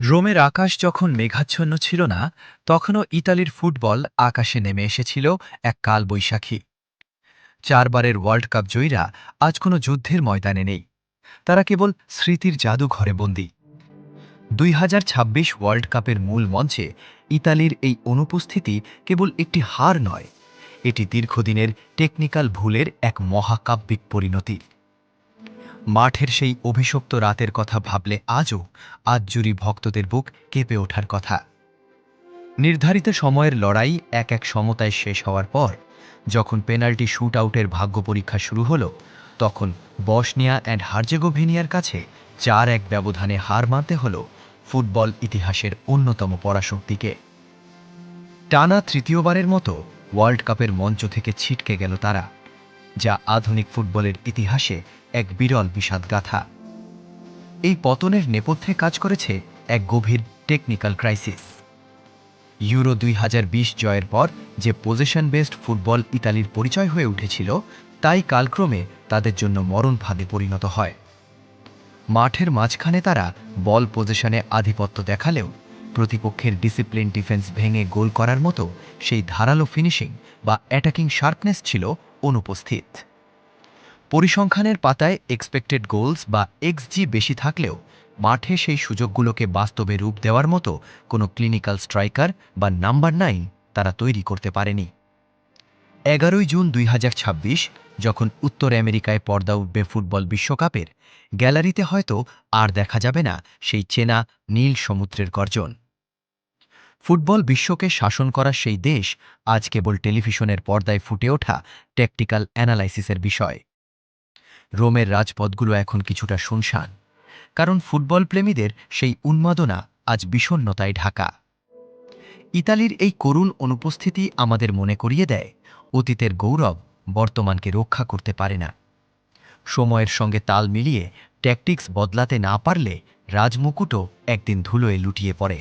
রোমের আকাশ যখন মেঘাচ্ছন্ন ছিল না, তখনও ইতালির ফুটবল আকাশে নেমে এসেছিল এক কালবৈশাখী। চারবারের ওয়ার্ল্ড কাপ জয়ীরা আজ কোনো যুদ্ধের ময়দানে নেই, তারা কেবল স্মৃতির জাদুঘরে বন্দী। 2026 ওয়ার্ল্ড কাপের মূল মঞ্চে ইতালির এই অনুপস্থিতি কেবল একটি হার নয়, এটি দীর্ঘদিনের টেকনিক্যাল ভুলের এক মহাকাব্যিক পরিণতি। মাঠের সেই অভিশপ্ত রাতের কথা ভাবলে আজ জুরি ভক্তদের বুক কেঁপে ওঠার কথা। নির্ধারিত সময়ের লড়াই এক এক সমতায় শেষ হওয়ার পর যখন পেনাল্টি শুট আউটের ভাগ্য পরীক্ষা শুরু হলো, তখন বসনিয়া অ্যান্ড হার্জেগোভিনিয়ার কাছে 4-1 ব্যবধানে হার মানতে হলো ফুটবল ইতিহাসের অন্যতম পরাশক্তিকে। টানা তৃতীয়বারের মতো ওয়ার্ল্ড কাপের মঞ্চ থেকে ছিটকে গেল তারা, যা আধুনিক ফুটবলের ইতিহাসে এক বিরল বিষাদগাথা। এই পতনের নেপথ্যে কাজ করেছে এক গভীর টেকনিক্যাল ক্রাইসিস। ইউরো 2020 জয়ের পর যে পজিশন বেসড ফুটবল ইতালির পরিচয় হয়ে উঠেছিল, তাই কালক্রমে তাদের জন্য মরণ ফাঁদে পরিণত হয়। মাঠের মাঝখানে তারা বল পজিশনে আধিপত্য দেখালেও প্রতিপক্ষের ডিসিপ্লিন ডিফেন্স ভেঙে গোল করার মতো সেই ধারালো ফিনিশিং বা অ্যাটাকিং শার্পনেস ছিল অনুপস্থিত। পরিসংখ্যানের পাতায় এক্সপেক্টেড গোলস বা এক্সজি বেশি থাকলেও মাঠে সেই সুযোগগুলোকে বাস্তবে রূপ দেওয়ার মতো কোনো ক্লিনিক্যাল স্ট্রাইকার বা নাম্বার 9 তারা তৈরি করতে পারেনি। 11 জুন 2026 যখন উত্তর আমেরিকায় পর্দা উঠবে ফুটবল বিশ্বকাপের, গ্যালারিতে হয়তো আর দেখা যাবে না সেই চেনা নীল সমুদ্রের গর্জন। ফুটবল বিশ্বকে শাসন করা সেই দেশ আজ কেবল টেলিভিশনের পর্দায় ফুটে ওঠা ট্যাকটিক্যাল অ্যানালাইসিসের বিষয়। রোমের রাজপথগুলো এখন কিছুটা শুনশান, কারণ ফুটবল প্রেমীদের সেই উন্মাদনা আজ বিষণ্ণতায় ঢাকা। ইতালির এই করুণ অনুপস্থিতি আমাদের মনে করিয়ে দেয়, অতীতের গৌরব বর্তমানকে রক্ষা করতে পারে না। সময়ের সঙ্গে তাল মিলিয়ে ট্যাকটিক্স বদলাতে না পারলে রাজমুকুটও একদিন ধুলোয় লুটিয়ে পড়ে।